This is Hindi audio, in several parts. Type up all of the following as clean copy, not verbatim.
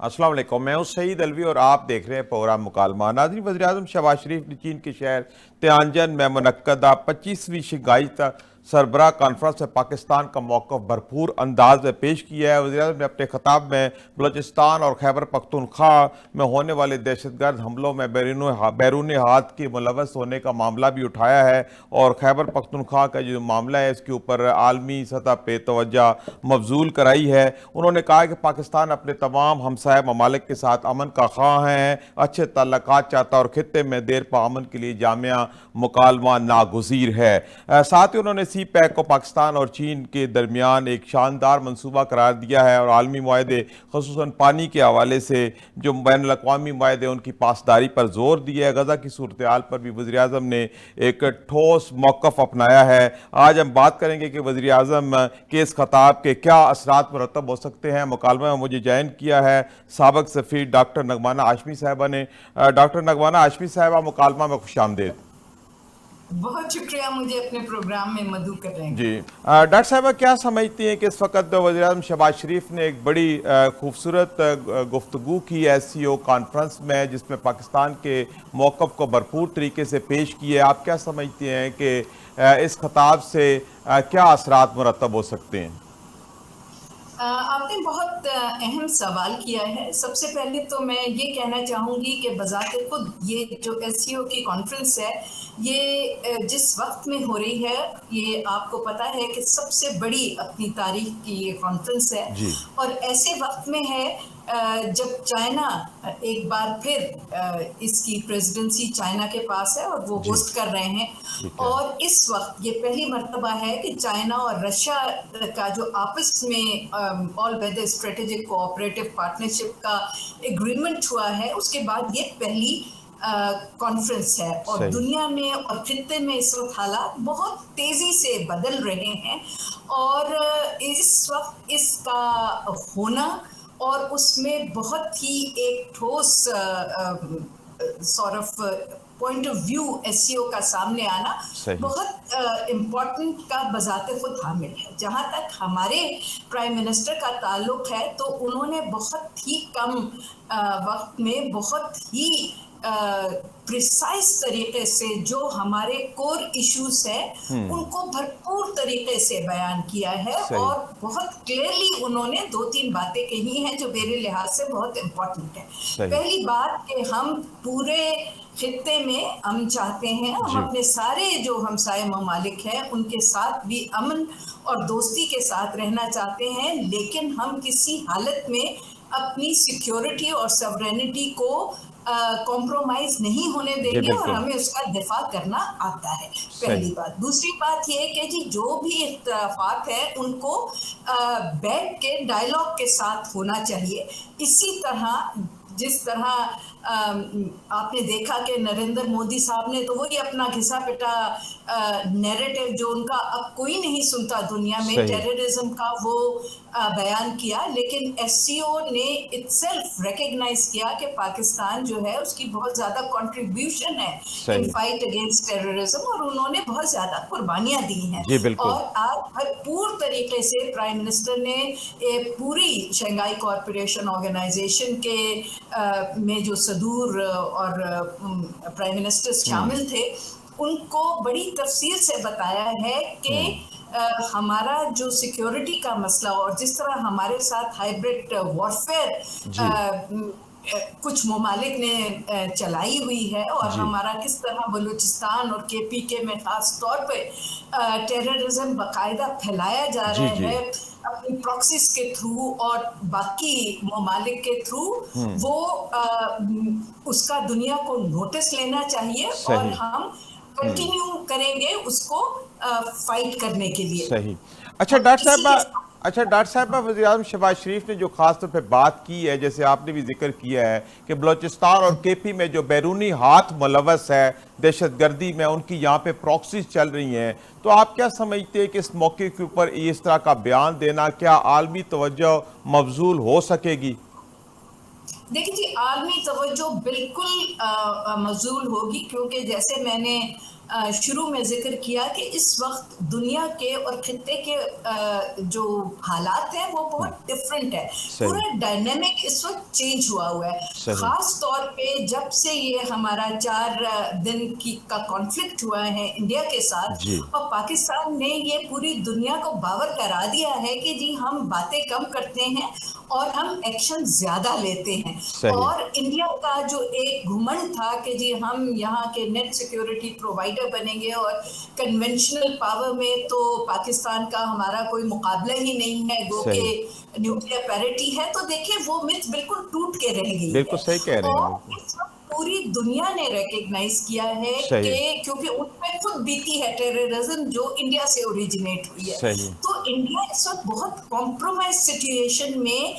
अस्सलाम वालेकुम, मैं हूं सईद अलवी और आप देख रहे हैं प्रोग्राम मुकालमा। नाज़रीन, वज़ीर-ए-आज़म शहबाज शरीफ ने चीन के शहर तियानजन में मुनक्कदा 25वीं शंघाई सरबराह कॉन्फ्रेंस में पाकिस्तान का मौक़िफ़ भरपूर अंदाज में पेश किया है। वज़ीर-ए-आज़म ने अपने खिताब में बलूचिस्तान और खैबर पख्तूनख्वा में होने वाले दहशतगर्द हमलों में बैरून हाथ के मुलव्वस होने का मामला भी उठाया है और खैबर पख्तूनख्वा का जो मामला है इसके ऊपर आलमी सतह पर तवज्जो मबजूल कराई है। उन्होंने कहा कि पाकिस्तान अपने तमाम हमसाया ममालिक के साथ अमन का ख्वाह है, अच्छे ताल्लुकात चाहता और खित्ते में देर पा अमन के लिए जामिया मुकालमा नागुज़ीर है। साथ ही उन्होंने सी पैक को पाकिस्तान और चीन के दरमियान एक शानदार मनसूबा करार दिया है और आलमी मुआहदे ख़ुसूसन पानी के हवाले से जो बैनुल अक़वामी मुआहदे उनकी पासदारी पर जोर दिया है। गज़ा की सूरत हाल पर भी वज़ीर आज़म ने एक ठोस मौक़िफ़ अपनाया है। आज हम बात करेंगे कि वज़ीर आज़म के इस खिताब के क्या असरात मुरतब हो सकते हैं। मुकालमा में मुझे ज्वाइन किया है साबिक़ सफ़ीर डॉक्टर नगमाना हाशमी साहिबा ने। डॉक्टर नगमाना हाशमी साहिबा, मुकालमा में खुशामदीद। बहुत शुक्रिया मुझे अपने प्रोग्राम में मदऊ करने जी, डॉक्टर साहबा, क्या समझती हैं कि इस वक्त वज़ीर-ए-आज़म शहबाज शरीफ ने एक बड़ी खूबसूरत गुफ्तगू की SCO कॉन्फ्रेंस में जिसमें पाकिस्तान के मौक़िफ़ को भरपूर तरीके से पेश किए। आप क्या समझती हैं कि इस खिताब से क्या असरात मुरतब हो सकते हैं? आपने बहुत अहम सवाल किया है। सबसे पहले तो मैं ये कहना चाहूँगी कि बज़ाते खुद ये जो SCO की कॉन्फ्रेंस है, ये जिस वक्त में हो रही है, ये आपको पता है कि सबसे बड़ी अपनी तारीख की ये कॉन्फ्रेंस है जी। और ऐसे वक्त में है जब चाइना एक बार फिर इसकी प्रेसिडेंसी चाइना के पास है और वो जी, होस्ट कर रहे हैं। ठीक है। और इस वक्त ये पहली मर्तबा है कि चाइना और रशिया का जो आपस में all weather strategic cooperative partnership का एग्रीमेंट हुआ है, उसके बाद ये पहली कॉन्फ्रेंस है। और सही। दुनिया में और खित्ते में इस वक्त हालात बहुत तेजी से बदल रहे हैं और इस वक्त इसका होना और उसमें बहुत ही एक ठोस sort of point of view SCO का सामने आना सही। बहुत इम्पोर्टेंट का बजाते खुद हामिल है। जहाँ तक हमारे प्राइम मिनिस्टर का ताल्लुक है तो उन्होंने बहुत ही कम वक्त में बहुत ही प्रिसाइज तरीके से जो हमारे कोर इश्यूज है उनको भरपूर तरीके से बयान किया है सही। और बहुत क्लियरली उन्होंने 2-3 बातें कही हैं जो मेरे लिहाज से बहुत इम्पोर्टेंट है। सही। पहली बात कि हम पूरे खित्ते में हम चाहते हैं, हम जी। अपने सारे जो हमसाये ममालिक हैं उनके साथ भी अमन और दोस्ती के साथ रहना चाहते हैं, लेकिन हम किसी हालत में अपनी सिक्योरिटी और सवरेनिटी को कॉम्प्रोमाइज नहीं होने जी, देंगे और बिल्कुल। हमें उसका दिफा करना आता है। पहली सही। बात। दूसरी बात ये है कि जी जो भी इत्तफाक है उनको बैठ के डायलॉग के साथ होना चाहिए। इसी तरह जिस तरह आपने देखा कि नरेंद्र मोदी साहब ने तो वही अपना घिसा पिटा नैरेटिव जो उनका अब कोई नहीं सुनता दुनिया में, सही। टेररिज्म का वो बयान किया, लेकिन SCO ने इटसेल्फ रिकॉग्नाइज किया कि पाकिस्तान जो है उसकी बहुत ज़्यादा कंट्रीब्यूशन है इन सही। फाइट अगेंस्ट टेररिज्म और उन्होंने बहुत ज़्यादा कुर्बानियाँ दी हैं। जी, बिल्कुल। और आज भरपूर तरीके से प्राइम मिनिस्टर ने पूरी शंघाई कॉरपोरेशन ऑर्गेनाइजेशन के में जो सदूर और प्राइम मिनिस्टर शामिल थे उनको बड़ी तफसील से बताया है कि हमारा जो सिक्योरिटी का मसला और जिस तरह हमारे साथ हाइब्रिड जी। वॉरफेयर कुछ ममालिक ने चलाई हुई है और जी। हमारा किस तरह बलूचिस्तान और KPK में ख़ास तौर पे टेररिज्म बाकायदा फैलाया जा जी। रहा जी। है अपनी प्रॉक्सीज के थ्रू और बाकी ममालिक के थ्रू, वो उसका दुनिया को नोटिस लेना चाहिए और सही। हम कंटिन्यू करेंगे उसको फाइट करने के लिए। सही। अच्छा और डॉक्टर इसी साहबा के साथ वज़ीर-ए-आज़म शहबाज शरीफ ने जो खास तौर पे बात की है, जैसे आपने भी जिक्र किया है कि बलूचिस्तान और KP में जो बैरूनी हाथ मुलव्वस है दहशतगर्दी में, उनकी यहाँ पे प्रॉक्सीज चल रही हैं, तो आप क्या समझते हैं कि इस मौके के ऊपर इस तरह का बयान देना क्या आलमी तवज्जो मबजूल हो सकेगी? देखिए जी, आलमी तवज्जो बिल्कुल मज़ूल होगी, क्योंकि जैसे मैंने शुरू में जिक्र किया कि इस वक्त दुनिया के और खित्ते के जो हालात हैं वो बहुत डिफरेंट है। सही पूरा डायनेमिक इस वक्त चेंज हुआ है। सही खास तौर पे जब से ये हमारा 4 दिन का कॉन्फ्लिक्ट हुआ है इंडिया के साथ, जी और पाकिस्तान ने ये पूरी दुनिया को बावर करा दिया है कि जी हम बातें कम करते हैं और हम एक्शन ज्यादा लेते हैं। सही और इंडिया का जो एक घुमंड था कि जी हम यहाँ के नेट सिक्योरिटी प्रोवाइडर बनेंगे और कन्वेंशनल पावर में तो पाकिस्तान का हमारा कोई मुकाबला ही नहीं है, गो सही के न्यूक्लियर पैरिटी है, तो देखिए वो मिथ बिल्कुल टूट के रह गई बिल्कुल है। सही कह रहे हैं, और बिल्कुल इस वक्त पूरी दुनिया ने रिकग्नाइज किया है सही कि क्योंकि उन पे खुद बीती है टेररिज्म जो इंडिया से ओरिजिनेट हुई है, सही तो इंडिया इस वक्त बहुत कॉम्प्रोमाइज सिचुएशन में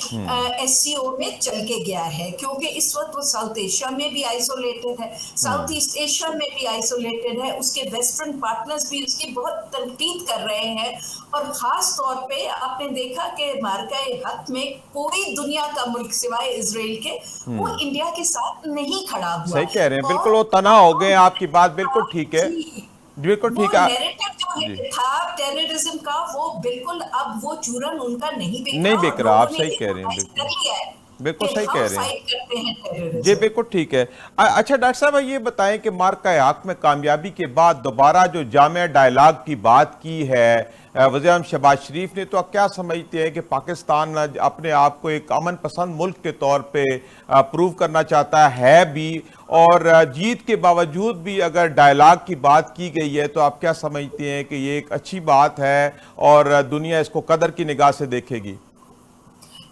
एससीओ में चल के गया है, क्योंकि इस वक्त वो साउथ एशिया में भी आइसोलेटेड है, साउथ ईस्ट एशिया में भी आइसोलेटेड है, उसके वेस्टर्न पार्टनर्स भी उसकी बहुत तनकीद कर रहे हैं। और खास तौर पे आपने देखा कि मार्का हक में कोई दुनिया का मुल्क सिवाय इजराइल के वो इंडिया के साथ नहीं खड़ा हुआ। सही कह रहे हैं, बिल्कुल वो और तना हो गए, आपकी बात बिल्कुल ठीक है, जी, बिल्कुल वो ठीक है। नैरेटिव जो जी है था टेररिज्म का, वो बिल्कुल अब वो चूरन उनका नहीं बिक नहीं रहा बिक और रहा, आप लोगों ने सही कह रहे हैं, रिकॉग्नाइज बिल्कुल कर लिया है बिल्कुल कि सही हम कह रहे हैं। फाइट करते हैं जी टेररिज्म। बिल्कुल ठीक है। अच्छा डॉक्टर साहब ये बताएं कि मार्का हक में कामयाबी के बाद दोबारा जो जामिया डायलॉग की बात की है वज़ीर-ए-आज़म शहबाज शरीफ ने, तो आप क्या समझते हैं कि पाकिस्तान अपने आप को एक अमन पसंद मुल्क के तौर पे प्रूव करना चाहता है भी, और जीत के बावजूद भी अगर डायलॉग की बात की गई है तो आप क्या समझते हैं कि ये एक अच्छी बात है और दुनिया इसको कदर की निगाह से देखेगी?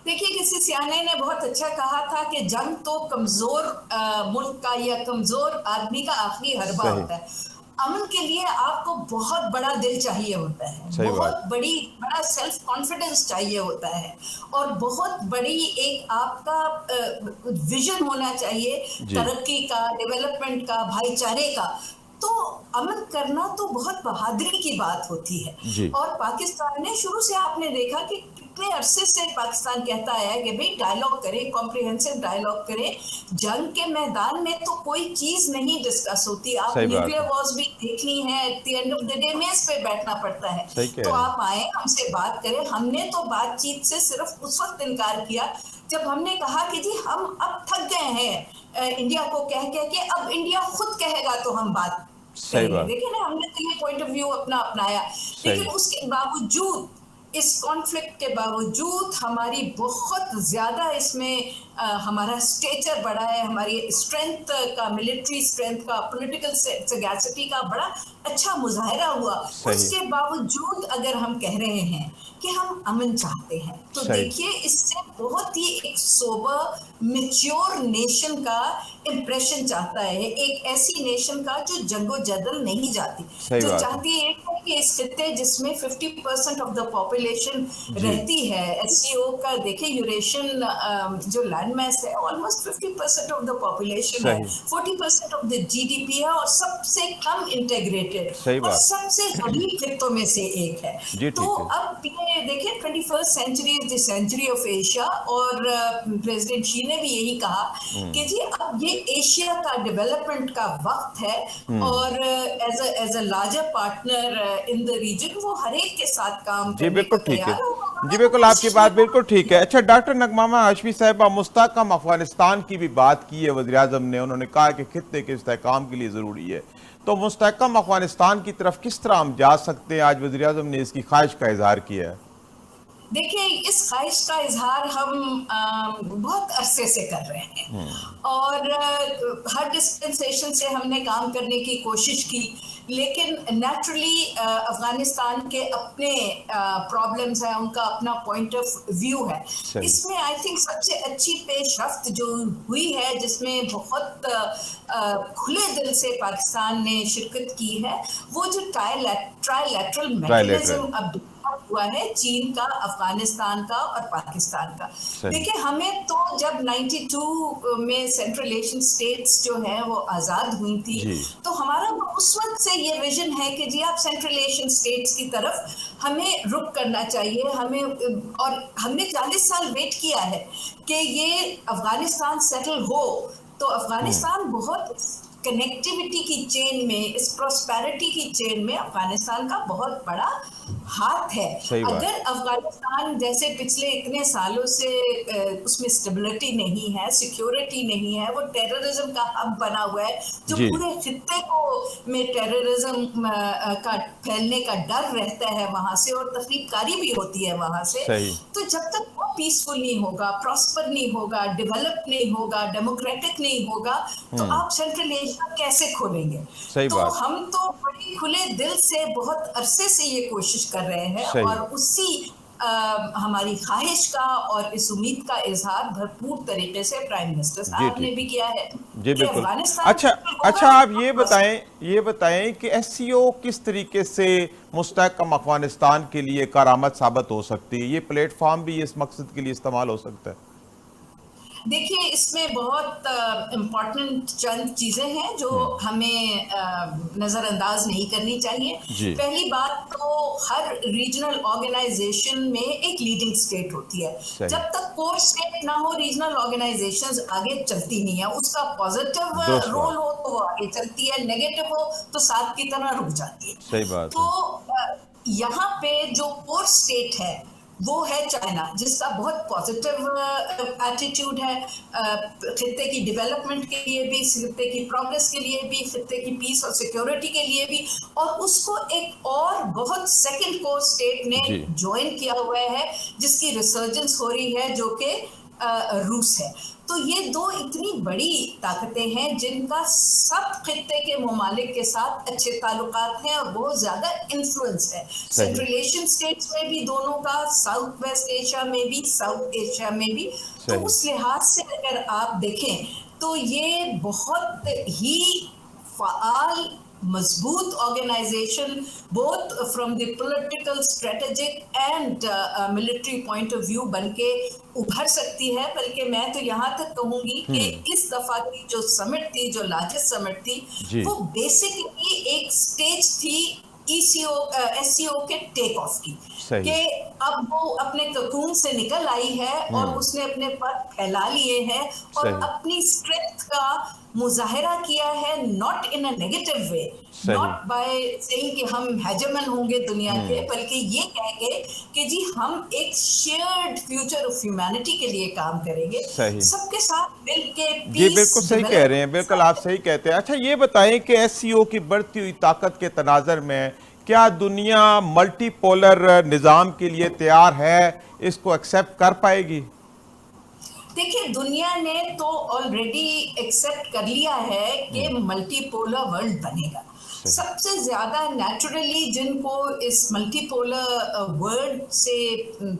देखिए, किसी सियाने ने बहुत अच्छा कहा था कि जंग तो कमजोर मुल्क का या कमजोर आदमी का आखिरी हरबा सही होता है। अमन के लिए आपको बहुत बड़ा दिल चाहिए होता है, सही बात। बहुत बड़ा सेल्फ कॉन्फिडेंस चाहिए होता है, और बहुत बड़ी एक आपका विजन होना चाहिए जी तरक्की का, डेवलपमेंट का, भाईचारे का। तो अमन करना तो बहुत बहादुरी की बात होती है। जी और पाकिस्तान ने शुरू से आपने देखा कि कितने अरसे से पाकिस्तान कहता है कि भाई डायलॉग करें, कॉम्प्रिहेंसिव डायलॉग करें। जंग के मैदान में तो कोई चीज नहीं डिस्कस होती। आप सही बात न्यूक्लियर है, वॉर्स भी देखनी है, at the end of the day मेज पे बैठना पड़ता है। सही कह तो रहे हैं। आप आए, हमसे बात करें। हमने तो बातचीत से सिर्फ उस वक्त इनकार किया जब हमने कहा कि जी हम अब थक गए हैं इंडिया को कह कह के, अब इंडिया खुद कहेगा तो हम बात सही करेंगे। बात, देखिए ना, हमने तो ये पॉइंट ऑफ व्यू अपना अपनाया, लेकिन सही उसके बावजूद, इस कॉन्फ्लिक्ट के बावजूद हमारी बहुत ज्यादा इसमें हमारा स्टेचर बढ़ा है, हमारी स्ट्रेंथ का, मिलिट्री स्ट्रेंथ का, पॉलिटिकल सगैसिटी का बड़ा अच्छा मुजाहरा हुआ। सही उसके बावजूद अगर हम कह रहे हैं कि हम अमन चाहते हैं, तो सही देखिए इससे बहुत ही एक सोबर मैच्योर नेशन का इंप्रेशन चाहता है, एक ऐसी नेशन का जो जंगो जदल नहीं जाती, सही जो बात है। चाहती है कि इस खित्ते जिसमें 50% ऑफ द पॉपुलेशन जी रहती है, एससीओ का देखिए यूरेशियन जो लैंड मैस है ऑलमोस्ट 50% ऑफ द पॉपुलेशन है, सही 40% ऑफ द जीडीपी है, और सबसे कम इंटेग्रेटेड सही और बात, सबसे गरीब खित्तों में से एक है। जी तो ठीक है। अब ये देखिए 21st century is the century of Asia, और प्रेसिडेंट शी ने भी यही कहा कि जी अब ये एशिया का डेवलपमेंट का वक्त है, और as a larger partner in the region वो हर एक के साथ काम जी करने को बिल्कुल ठीक है, तैयार होगा। जी बिल्कुल आपकी बात बिल्कुल ठीक है। अच्छा डॉक्टर नगमामा हाशमी साहिबा, मुस्तहकम अफगानिस्तान की भी बात की है वज़ीर आज़म ने, उन्होंने कहा कि खित्ते के इस्तेहकाम के लिए ज़रूरी है, तो मुस्तहकम अफगानिस्तान की तरफ किस तरह हम जा सकते हैं? आज वज़ीर आज़म ने इसकी ख्वाहिश का इजहार किया है। देखिए, इस ख्वाहिश का इजहार हम बहुत अरसे से कर रहे हैं, और हर डिस्पेंसेशन से हमने काम करने की कोशिश की, लेकिन नेचुरली अफगानिस्तान के अपने प्रॉब्लम्स हैं, उनका अपना पॉइंट ऑफ व्यू है। सही इसमें आई थिंक सबसे अच्छी पेशरफ्त जो हुई है, जिसमें बहुत खुले दिल से पाकिस्तान ने शिरकत की है, वो जो ट्राइलैटरल ट्राइलेटरल मैकेनिज्म अब हुआ है चीन का, अफगानिस्तान का और पाकिस्तान का। सही देखिए, हमें तो जब 92 में सेंट्रल एशियन स्टेट्स जो है वो आजाद हुई थी, जी तो हमारा उस वक्त से ये विजन है कि जी आप सेंट्रल एशियन स्टेट्स की तरफ हमें रुख करना चाहिए, हमें, और हमने 40 साल वेट किया है कि ये अफगानिस्तान सेटल हो। तो अफगानिस्तान बहुत कनेक्टिविटी की चेन में, इस प्रॉस्पेरिटी की चेन में अफगानिस्तान का बहुत बड़ा हाथ है। सही बात। अगर अफगानिस्तान जैसे पिछले इतने सालों से उसमें स्टेबिलिटी नहीं है, सिक्योरिटी नहीं है, वो टेररिज्म का हब बना हुआ है, जो जी। पूरे खित्ते को में टेररिज्म का फैलने का डर रहता है वहां से, और तफरीककारी भी होती है वहां से। सही। तो जब तक वो पीसफुल नहीं होगा, प्रॉस्पर नहीं होगा, डेवलप नहीं होगा, डेमोक्रेटिक नहीं होगा, तो आप सेंट्रल एशिया कैसे खोलेंगे? सही तो बात। हम तो बड़े खुले दिल से बहुत अरसे से ये कोशिश कर रहे हैं, सही। और उसी हमारी ख्वाहिश का और इस उम्मीद का इजहार भरपूर तरीके से प्राइम मिनिस्टर जी साहब ने ठीक। भी किया है जी कि बिल्कुल। अफगानिस्तान अच्छा होगा। अच्छा, आप ये बताएं कि एससीओ किस तरीके से मुस्तहकम अफगानिस्तान के लिए कारामद साबित हो सकती है? ये प्लेटफॉर्म भी इस मकसद के लिए इस्तेमाल हो सकता है? देखिए, इसमें बहुत इम्पॉर्टेंट चंद चीज़ें हैं जो हमें नज़रअंदाज नहीं करनी चाहिए। जी। पहली बात तो हर रीजनल ऑर्गेनाइजेशन में एक लीडिंग स्टेट होती है। सही। जब तक कोर स्टेट ना हो, रीजनल ऑर्गेनाइजेशंस आगे चलती नहीं है। उसका पॉजिटिव दुरुस्त बात। रोल हो तो वो आगे चलती है, नेगेटिव हो तो साथ की तरह रुक जाती है। सही बात तो है। यहाँ पे जो कोर स्टेट है वो है चाइना, जिसका बहुत पॉजिटिव एटीट्यूड है खित्ते की डेवलपमेंट के लिए भी, खित्ते की प्रोग्रेस के लिए भी, खित्ते की पीस और सिक्योरिटी के लिए भी। और उसको एक और बहुत सेकंड कोर स्टेट ने जी। ज्वाइन किया हुआ है, जिसकी रिसर्जेंस हो रही है, जो कि रूस है। तो ये दो इतनी बड़ी ताकतें हैं जिनका सब खित्ते के ममालिक के साथ अच्छे ताल्लुकात हैं और बहुत ज्यादा इन्फ्लुएंस है। सेंट्रल एशियन स्टेट्स में भी दोनों का, साउथ वेस्ट एशिया में भी, साउथ एशिया में भी। तो उस लिहाज से अगर आप देखें तो ये बहुत ही फाल, मजबूत organisation, both from the political, strategic and military point of view बनके उभर सकती है। बल्कि मैं तो यहाँ तक कहूंगी कि इस दफा की जो समिट थी, जो लार्जेस्ट समिट थी, वो बेसिकली एक स्टेज थी एससीओ के टेक ऑफ की, कि अब वो अपने ककून से निकल आई है और उसने अपने पद फैला लिए हैं और अपनी स्ट्रेंथ का मुजाहिरा किया है, not in a negative way, not by saying कि हम हेजेमन होंगे दुनिया के, बल्कि ये कह के कि जी हम एक शेयर्ड फ्यूचर ऑफ ह्यूमैनिटी के लिए काम करेंगे, सबके साथ मिलके पीस। जी बिल्कुल सही कह रहे हैं, बिल्कुल आप सही कहते हैं। अच्छा ये बताएं कि एससीओ की बढ़ती हुई ताकत के तनाजर में क्या दुनिया मल्टीपोलर निज़ाम के लिए तैयार है? इसको एक्सेप्ट कर पाएगी? देखिए, दुनिया ने तो ऑलरेडी एक्सेप्ट कर लिया है कि मल्टीपोलर वर्ल्ड बनेगा। सबसे ज्यादा नेचुरली जिनको इस मल्टीपोलर वर्ल्ड से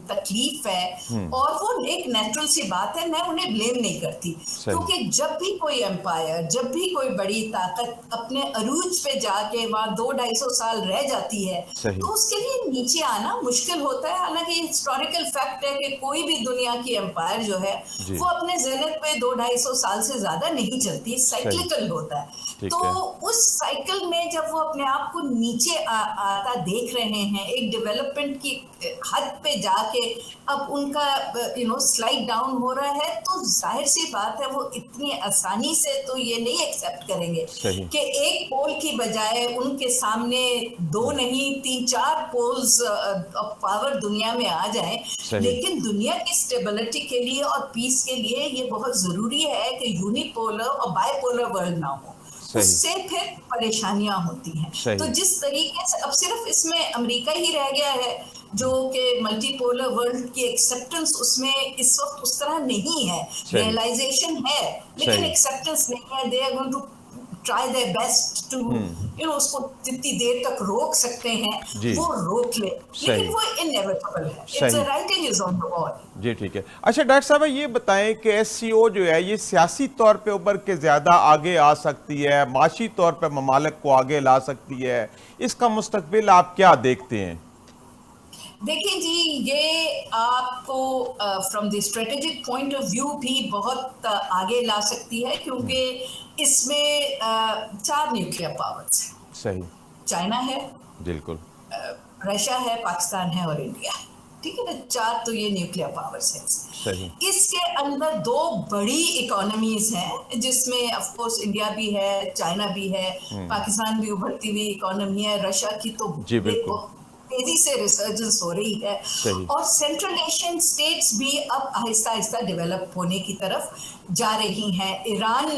तकलीफ है, और वो एक नेचुरल सी बात है, मैं उन्हें ब्लेम नहीं करती, क्योंकि जब भी कोई एम्पायर, जब भी कोई बड़ी ताकत अपने अरूज पे जाके वहां 200-250 साल रह जाती है, तो उसके लिए नीचे आना मुश्किल होता है। हालांकि हिस्टोरिकल फैक्ट है कि कोई भी दुनिया की एम्पायर जो है वो अपने ज़ेनिथ पे 200-250 साल से ज्यादा नहीं चलती, साइक्लिकल होता है। तो उस साइकिल में जब वो अपने आप को नीचे आता देख रहे हैं, एक डेवलपमेंट की हद पे जाके अब उनका स्लाइड डाउन हो रहा है, तो जाहिर सी बात है वो इतनी आसानी से तो ये नहीं एक्सेप्ट करेंगे कि एक पोल की बजाय उनके सामने 2 नहीं 3-4 पोल्स ऑफ पावर दुनिया में आ जाए। लेकिन दुनिया की स्टेबिलिटी के लिए और पीस के लिए ये बहुत जरूरी है कि यूनिपोलर और बाइपोलर वर्ल्ड ना हो, उससे फिर परेशानियां होती हैं। तो जिस तरीके से अब सिर्फ इसमें अमेरिका ही रह गया है जो कि मल्टीपोलर वर्ल्ड की एक्सेप्टेंस उसमें इस वक्त उस तरह नहीं है, रियलाइजेशन है लेकिन एक्सेप्टेंस नहीं है। They are going to try their best to उसको जितनी देर तक रोक सकते हैं वो रोक ले, लेकिन वो इनएविटेबल है। It's writing is on the wall. जी ठीक है। अच्छा डॉक्टर साहब ये बताएं कि एससीओ जो है ये सियासी तौर पे उभर के ज्यादा आगे आ सकती है, माशी तौर पे ममालिक को आगे ला सकती है, इसका मुस्तकबिल आप क्या देखते हैं? देखिए जी, ये आपको from the strategic point of view भी बहुत आगे ला सकती है, क्योंकि इसमें 4 न्यूक्लियर पावर्स हैं। चाइना है, बिल्कुल, रशिया है, पाकिस्तान है और इंडिया है। ठीक है ना, 4 तो ये न्यूक्लियर पावर्स हैं। सही। इसके अंदर 2 बड़ी इकोनॉमीज हैं जिसमें ऑफ कोर्स इंडिया भी है, चाइना भी है, पाकिस्तान भी उभरती हुई इकोनॉमी है, रशिया की तो जी बिल्कुल। तेजी से रिसर्जेंस हो रही है, सही। और सेंट्रल एशियन स्टेट्स भी अब आहिस्ता आहिस्ता डेवलप होने की तरफ जा रही हैं। ईरान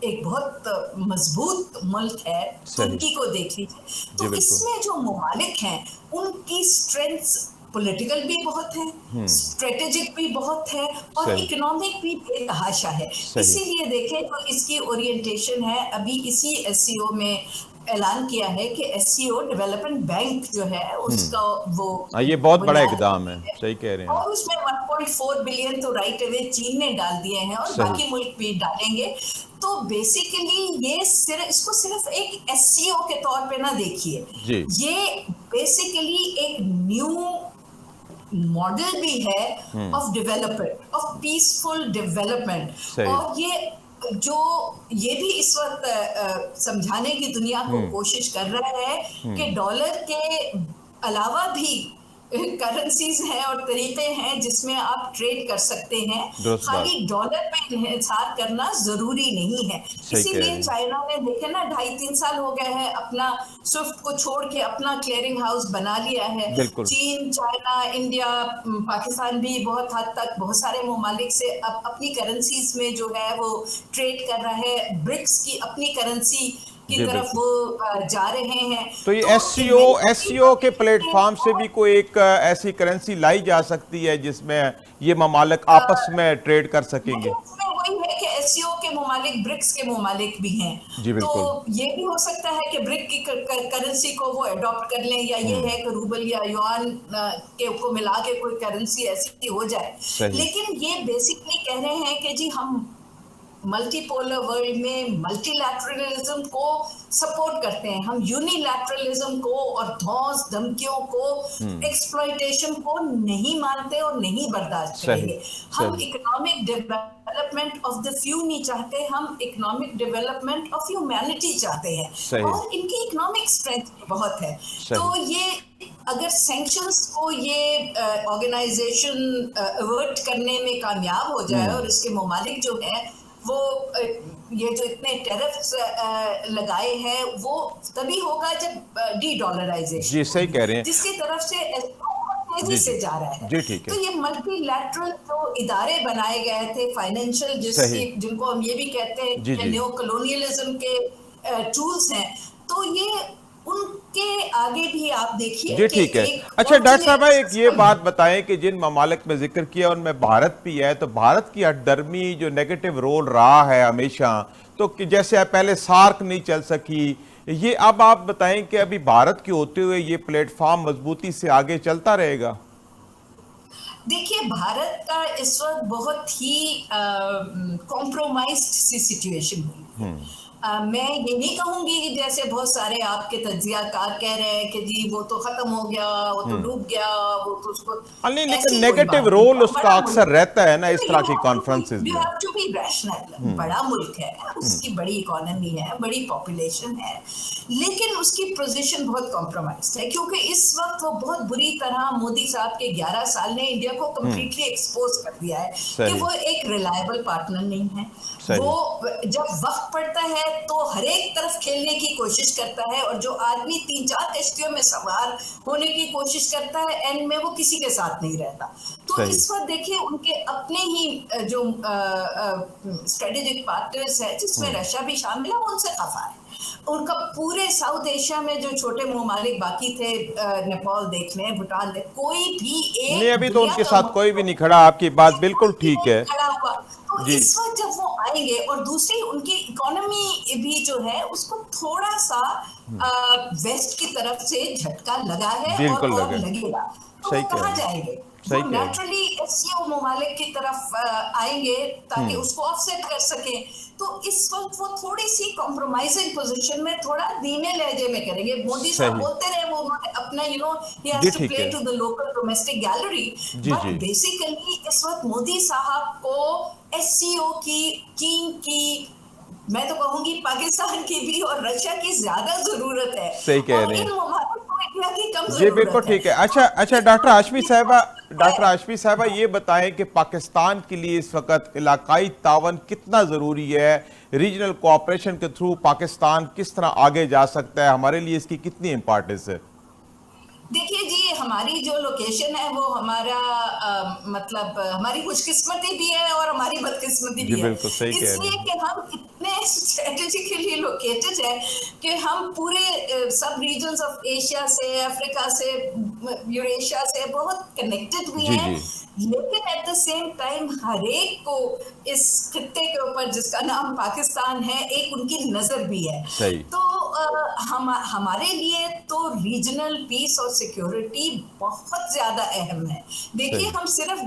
एक बहुत मजबूत मुल्क है, तुर्की को देख लीजिए। तो इसमें जो ममालिक हैं उनकी स्ट्रेंथ्स पॉलिटिकल भी बहुत है, स्ट्रेटेजिक भी बहुत है, और इकोनॉमिक भी बेतहाशा है। इसीलिए देखें तो इसकी ओरिएंटेशन है, अभी इसी एससीओ में ऐलान किया है कि एससीओ डेवलपमेंट बैंक जो है उसका वो ये बहुत बड़ा इकदाम है, सही कह रहे हैं। और उसमें 1.4 बिलियन तो राइट अवे चीन ने डाल दिए हैं और बाकी मुल्क भी डालेंगे। तो बेसिकली ये सिर्फ इसको सिर्फ एक एससीओ के तौर पे ना देखिए, ये बेसिकली एक न्यू मॉडल भी है of development, of peaceful development. और ये भी इस वक्त समझाने की दुनिया को कोशिश कर रहा है कि डॉलर के अलावा भी करेंसीज हैं और तरीके हैं जिसमें आप ट्रेड कर सकते हैं, खाली डॉलर पे इंहिसार करना जरूरी नहीं है। इसीलिए चाइना ने देखे ना 2.5-3 साल हो गए हैं अपना स्विफ्ट को छोड़ के अपना क्लियरिंग हाउस बना लिया है। चीन, चाइना, इंडिया, पाकिस्तान भी बहुत हद तक बहुत सारे ममालिक से अब अपनी करेंसीज में जो है वो ट्रेड कर रहा है। ब्रिक्स की अपनी करेंसी की तरफ वो जा रहे हैं। तो ये एससीओ के प्लेटफॉर्म से भी कोई एक ऐसी करेंसी लाई जा सकती है जिसमें ये ममालिक आपस में ट्रेड कर सकेंगे? वही है कि एससीओ के ममालिक ब्रिक्स के ममालिक भी हैं, तो ये भी हो सकता है कि ब्रिक की करेंसी को वो अडॉप्ट कर लें, या ये है कि रूबल या युआन के को मिला के कोई करेंसी ऐसी हो जाए। लेकिन ये बेसिकली कह रहे हैं कि जी हम मल्टीपोलर वर्ल्ड में मल्टीलैटरलिज्म को सपोर्ट करते हैं, हम यूनिलैटरलिज्म को और धौंस धमकियों को, एक्सप्लॉयटेशन को नहीं मानते और नहीं बर्दाश्त करेंगे। हम economic development of the few नहीं चाहते, हम इकोनॉमिक डेवलपमेंट ऑफ ह्यूमैनिटी चाहते हैं, और इनकी इकोनॉमिक स्ट्रेंथ बहुत है। तो ये अगर सैंक्शंस को ये ऑर्गेनाइजेशन अवर्ट करने में कामयाब हो जाए और इसके ममालिक जो है वो ये जो इतने टैरिफ्स लगाए हैं वो तभी होगा जब डी डॉलराइजेशन, जी सही कह रहे हैं, जिसकी तरफ से तेजी से जा रहा है। जी ठीक है। तो ये मल्टीलैटरल जो इदारे बनाए गए थे फाइनेंशियल, जिनको हम ये भी कहते हैं न्यो कॉलोनियलिज्म के टूल्स हैं, तो ये उनके आगे भी आप देखिए। जी ठीक है। अच्छा डॉक्टर साहब एक ये बात बताएं कि जिन ममालिक में जिक्र किया उनमें भारत भी है, तो भारत की हठधर्मी जो नेगेटिव रोल रहा है हमेशा, तो जैसे पहले सार्क नहीं चल सकी, ये अब आप बताएं कि अभी भारत के होते हुए ये प्लेटफॉर्म मजबूती से आगे चलता रहेगा? देखिए भारत का इस वक्त बहुत ही कॉम्प्रोमाइज्ड सी सिचुएशन हुई। मैं ये नहीं कहूंगी कि जैसे बहुत सारे आपके तज्जियाकार कह रहे हैं कि जी वो तो खत्म हो गया, वो तो डूब गया, वो तो उसको नहीं, लेकिन नेगेटिव रोल उसका अक्सर रहता है ना इस तरह की कॉन्फ्रेंसेस में। You have to be rational. बड़ा मुल्क है, उसकी बड़ी इकोनॉमी है, बड़ी पॉपुलेशन है, लेकिन उसकी पोजीशन बहुत कॉम्प्रोमाइज्ड है, क्योंकि इस वक्त वो बहुत बुरी तरह मोदी साहब के 11 साल ने इंडिया को कंप्लीटली एक्सपोज कर दिया है कि वो एक रिलायबल पार्टनर नहीं है। वो जब वक्त पड़ता है तो हर एक तरफ खेलने की कोशिश करता है, और जो आदमी 3-4 कश्तियों में सवार होने की कोशिश करता है एंड में वो किसी के साथ नहीं रहता। तो इस वक्त देखिए उनके अपने ही जो स्ट्रेटेजिक पार्टनर्स है जिसमें रशिया भी शामिल है, वो उनसे खफा है। उनका पूरे साउथ एशिया में जो छोटे ममालिक बाकी थे, नेपाल देख लें, भूटान देख, कोई भी एक नहीं, अभी तो उनके साथ कोई भी नहीं खड़ा। आपकी बात बिल्कुल ठीक है। तो इस वक्त जब वो आएंगे, और दूसरी उनकी इकोनॉमी भी जो है उसको थोड़ा सा वेस्ट की तरफ से झटका लगा है, बिल्कुल और लगेगा, तो वो कहाँ जाएंगे? वो नेचुरली एससीओ ममालिक की तरफ आएंगे ताकि उसको ऑफसेट कर सके। तो इस वक्त वो थोड़ी सी कॉम्प्रोमाइजिंग पोजीशन में, थोड़ा धीमे लहजे में करेंगे। मोदी साहब बोलते रहे वो अपना he has to play to the local domestic gallery, but basically इस वक्त मोदी साहब को एससीओ की, चीन की, मैं तो कहूंगी पाकिस्तान की भी और रशिया की ज्यादा जरूरत है। सही कह रहे हैं। इन ममालिक को इंडिया की कम जी बिल्कुल जरूरत है। ठीक है। अच्छा अच्छा, डॉक्टर आशमी साहबा ये बताएं कि पाकिस्तान के लिए इस वक्त इलाकाई तावन कितना ज़रूरी है? रीजनल कोऑपरेशन के थ्रू पाकिस्तान किस तरह आगे जा सकता है? हमारे लिए इसकी कितनी इंपॉर्टेंस है? देखिए जी, हमारी जो लोकेशन है वो हमारा मतलब हमारी खुशकिस्मती भी है और हमारी बदकिस्मती जी भी है, बिल्कुल सही कह रहे इसलिए हैं। कि हम इतने स्ट्रेटेजिकली लोकेटेड है कि हम पूरे सब रीजन्स ऑफ एशिया से, अफ्रीका से, यूरेशिया से बहुत कनेक्टेड भी जी हैं। जी लेकिन एट द सेम टाइम हर एक को इस खित्ते के ऊपर जिसका नाम पाकिस्तान है, एक उनकी नजर भी है। सही तो हमारे लिए तो रीजनल पीस और सिक्योरिटी बहुत ज्यादा अहम है। देखिए, सही। हम सिर्फ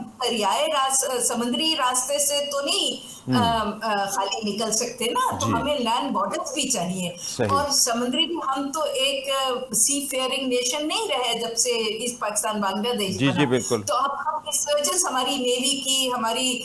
समुद्री रास्ते से तो नहीं खाली निकल सकते ना, तो जी हमें लैंड बॉर्डर्स भी चाहिए। सही। और समुद्री भी, हम तो एक सी फेयरिंग नेशन नहीं रहे जब से ईस्ट पाकिस्तान बांग्लादेश जी जी बना। बिल्कुल तो अब हम रिसर्जेंस हमारी नेवी की, हमारी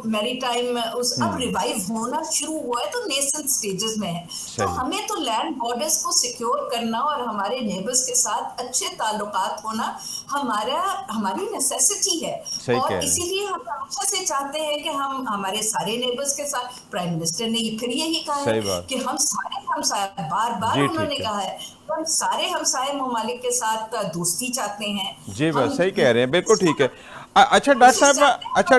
मैरीटाइम उस अब रिवाइव होना शुरू हुआ है, तो नेसेंट स्टेजेस में है। तो सही हमें तो लैंड बॉर्डर्स को सिक्योर करना और हमारे नेबर्स के साथ अच्छे ताल्लुकात होना हमारी नेसेसिटी है। सही कह और रहे हैं। इसीलिए हम हमेशा से चाहते हैं कि हम हमारे सारे नेबर्स के साथ, प्राइम मिनिस्टर ने फिर यही कहा है सही बात। कि हम सारे हमसाए, बार बार जी उन्होंने ठीक है। कहा है, हम सारे हमसाए ममालिक के साथ दोस्ती चाहते हैं। जी हम बस सही कह रहे हैं, बिल्कुल ठीक है। अच्छा डॉक्टर कोशिश साहब, चाहते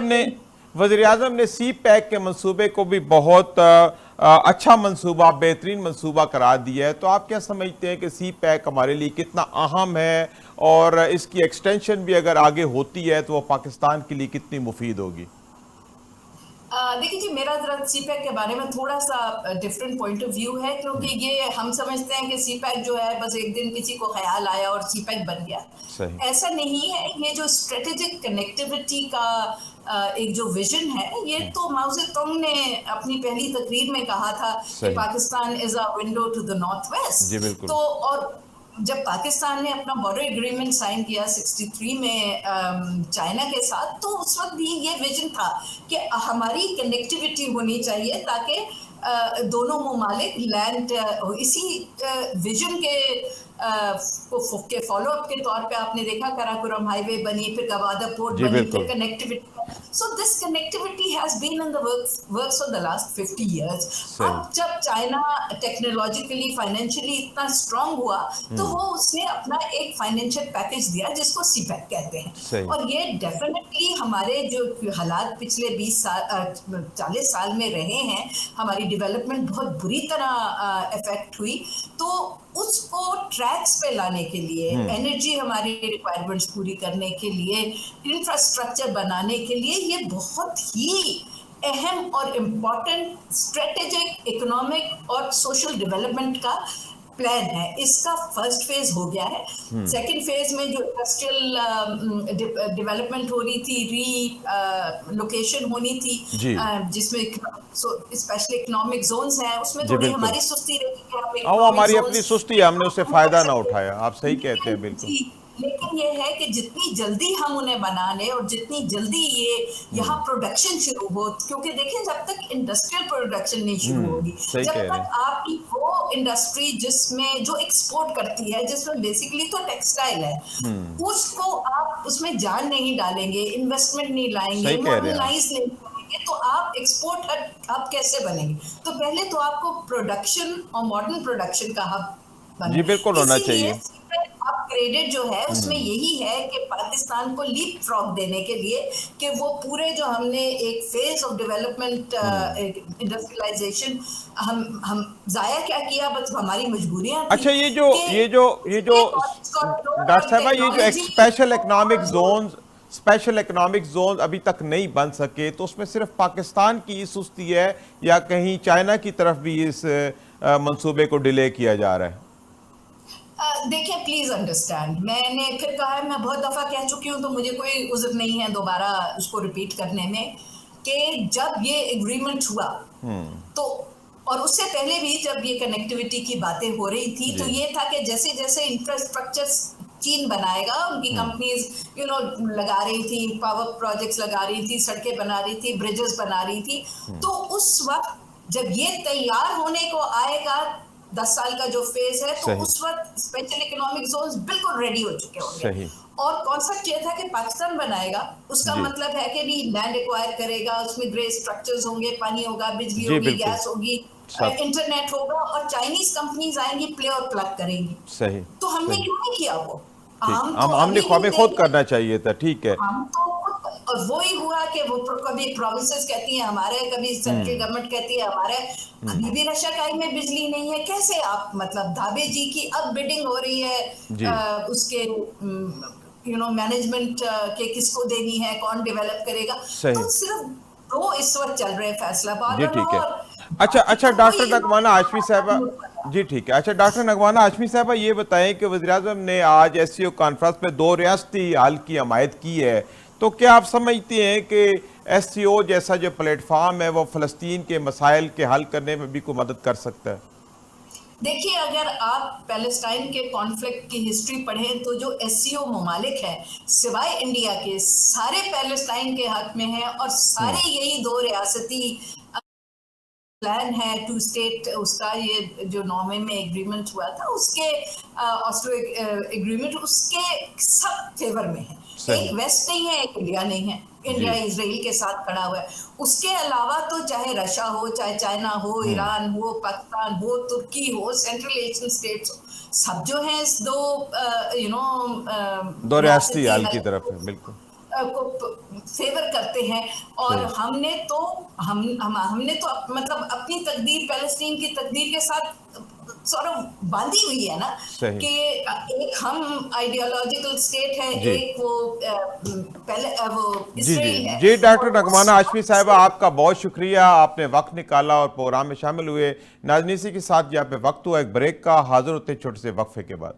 हैं वज़ीर आज़म ने सी पैक के मंसूबे को भी बहुत अच्छा मंसूबा, बेहतरीन मंसूबा करार दिया है। तो आप क्या समझते हैं कि सी पैक हमारे लिए कितना अहम है, और इसकी एक्सटेंशन भी अगर आगे होती है तो वो पाकिस्तान के लिए कितनी मुफीद होगी? देखिए जी, मेरा जरा सीपैक के बारे में थोड़ा सा डिफरेंट पॉइंट ऑफ व्यू है, क्योंकि ये हम समझते हैं कि सीपैक जो है बस एक दिन किसी को ख्याल आया और सीपैक बन गया। सही ऐसा नहीं है। ये जो स्ट्रेटेजिक कनेक्टिविटी का एक जो विजन है, ये तो माओ तुंग ने अपनी पहली तकरीर में कहा था कि सही। Pakistan is a window to the north जी वेस्ट। बिल्कुल तो और जब पाकिस्तान ने अपना बॉर्डर एग्रीमेंट साइन किया 63 में चाइना के साथ, तो उस वक्त भी ये विजन था कि हमारी कनेक्टिविटी होनी चाहिए, ताकि दोनों ममालिक लैंड इसी विजन के फॉलो अप के तौर पे आपने देखा कराकोरम हाईवे बनी, फिर गवादर पोर्ट जी बनी, फिर बिल्कुल connectivity. So this connectivity has been in the works for the last 50 years. सही। अब जब चाइना टेक्नोलॉजिकली फाइनेंशियली इतना स्ट्रांग हुआ, तो वो उसने अपना एक फाइनेंशियल पैकेज दिया जिसको सीपैक कहते हैं। सही। और ये डेफिनेटली हमारे जो हालात पिछले 40 साल में रहे हैं, हमारी डेवलपमेंट बहुत बुरी तरह इफेक्ट हुई। तो उसको ट्रैक्स पे लाने के लिए, एनर्जी हमारी रिक्वायरमेंट्स पूरी करने के लिए, इंफ्रास्ट्रक्चर बनाने के लिए, ये बहुत ही अहम और इम्पोर्टेंट स्ट्रेटेजिक इकोनॉमिक और सोशल डेवलपमेंट का प्लान है। इसका फर्स्ट फेज हो गया है। सेकंड फेज में जो इंडस्ट्रियल डेवलपमेंट हो रही थी, लोकेशन होनी थी, जी जिसमें स्पेशल इकोनॉमिक जोन्स हैं, उसमें जी थोड़ी बिल्कुल। हमारी सुस्ती रही कि हम वो इकोनॉमिक हमारी अपनी जोन्स सुस्ती है, हमने उससे फायदा ना सके। उठाया। आप सही कहते हैं बिल्कुल। जी, लेकिन ये है कि जितनी जल्दी हम उन्हें बना लें और जितनी जल्दी ये यहाँ प्रोडक्शन शुरू हो, क्योंकि देखिए जब तक इंडस्ट्रियल प्रोडक्शन नहीं शुरू होगी, सही जब कह रहे तक हैं। आपकी वो इंडस्ट्री जिसमें जो एक्सपोर्ट करती है, जिसमें बेसिकली तो टेक्सटाइल है, उसको आप उसमें जान नहीं डालेंगे, इन्वेस्टमेंट नहीं लाएंगे, सही कह रहे हैं आप। मॉडर्नाइज नहीं करेंगे, तो आप एक्सपोर्ट हब आप कैसे बनेंगे? तो पहले तो आपको प्रोडक्शन और मॉडर्न प्रोडक्शन का हब बना। जी बिल्कुल होना इसीलिए चाहिए। अपग्रेडेड जो है उसमें यही है कि पाकिस्तान को लीप फ्रॉग देने के लिए कि वो पूरे जो हमने एक फेज ऑफ डेवलपमेंट इंडस्ट्रियलाइजेशन हम जाया क्या किया, बस हमारी मजबूरियां थी अच्छा कि ये जो डॉक्टर साहबा, ये जो एक टेक्नोलॉजी स्पेशल इकोनॉमिक जोन अभी तक नहीं बन सके, तो उसमें सिर्फ पाकिस्तान की ही सुस्ती है या कहीं चाइना की तरफ भी इस मंसूबे को डिले किया जा रहा है? देखिए, प्लीज अंडरस्टैंड, मैंने फिर कहा है, मैं बहुत दफा कह चुकी हूँ, तो मुझे कोई उज़र नहीं है दोबारा उसको रिपीट करने में, कि जब ये एग्रीमेंट हुआ तो, और उससे पहले भी जब ये कनेक्टिविटी की बातें हो रही थी, तो जी ये था कि जैसे जैसे इंफ्रास्ट्रक्चर चीन बनाएगा, उनकी कंपनीज लगा रही थी, पावर प्रोजेक्ट्स लगा रही थी, सड़कें बना रही थी, ब्रिजेस बना रही थी, तो उस वक्त जब ये तैयार होने को आएगा, 10 साल का जो फेज है, तो सही। उस वक्त स्पेशल इकोनॉमिक जोन्स बिल्कुल रेडी हो चुके होंगे। सही। और कॉन्सेप्ट ये था कि पाकिस्तान बनाएगा, उसका जी। मतलब है कि नहीं, लैंड एक्वायर करेगा, उसमें ग्रे स्ट्रक्चर्स होंगे, पानी होगा, बिजली जी होगी, बिल्कुल। गैस होगी, सब इंटरनेट होगा, और चाइनीज कंपनीज आएंगी, प्ले और प्लग करेंगी। सही। तो हमने सही। क्यों नहीं किया वो? ठीक, हम तो हमने अभी भी हमें खुद देख रहे करना हैं, चाहिए था। ठीक है। हम तो और वही हुआ कि वो कभी प्रोविंसेस कहती हैं हमारे, कभी सेंट्रल गवर्नमेंट कहती है हमारे। अभी भी रशाकाई में बिजली नहीं है, कैसे आप, मतलब धाबे जी की अब बिडिंग हो रही है जी। उसके मैनेजमेंट के किसको देनी है, कौन डेवलप करेगा। सही। तो सिर्फ दो इस वक्त चल रहे हैं, फैसलाबाद जी और ठीक है। लाहौर। अच्छा बाकी अच्छा, तो डॉक्टर वही नगवाना हाशमी साहबा। जी ठीक है। अच्छा डॉक्टर नगवाना हाशमी साहबा, ये बताएं कि वज़ीर-ए-आज़म ने आज एससीओ कॉन्फ्रेंस में 2 रियासती हल की हमायत की है, तो क्या आप समझते हैं कि एससीओ जैसा जो प्लेटफॉर्म है वो फ़लस्तीन के मसाइल के हल करने में भी कोई मदद कर सकता है? देखिए, अगर आप पैलेस्टाइन के कॉन्फ्लिक्ट की हिस्ट्री पढ़ें तो जो एससीओ ममालिक हैं, सिवाय इंडिया के, सारे पैलेस्टाइन के हक में हैं, और सारे यही 2 रियासती प्लान है, 2 स्टेट, उसका ये जो नॉर्वे में एग्रीमेंट हुआ था, उसके ऑस्लो एग्रीमेंट, उसके सब फेवर में है। सही। एक वेस्ट नहीं है, एक इंडिया नहीं है। इंडिया जी। इसराइल के साथ खड़ा हुआ है। उसके अलावा तो चाहे रशिया हो, चाहे चाइना हो, ईरान हो, पाकिस्तान हो, तुर्की हो, सेंट्रल एशियन स्टेट्स हो, सब जो है इस 2 2 रियासती रियासती हल की हल तरफ है, बिल्कुल। को फेवर करते हैं। और सही। हमने तो मतलब अपनी तकदीर पैलेस्टीन की तकदीर के साथ बांधी हुई है ना, सही। कि एक हम आइडियोलॉजिकल स्टेट है, जी। एक वो पहले वो जी जी इसराइल है। जी। डॉक्टर और उस नगवाना हाशमी वक्त साहबा, से आपका बहुत शुक्रिया, आपने वक्त निकाला और प्रोग्राम में शामिल हुए। नाज़रीन, इसी के साथ यहाँ पे वक्त हुआ एक ब्रेक का। हाजिर होते हैं छोटे से वक्फे के बाद।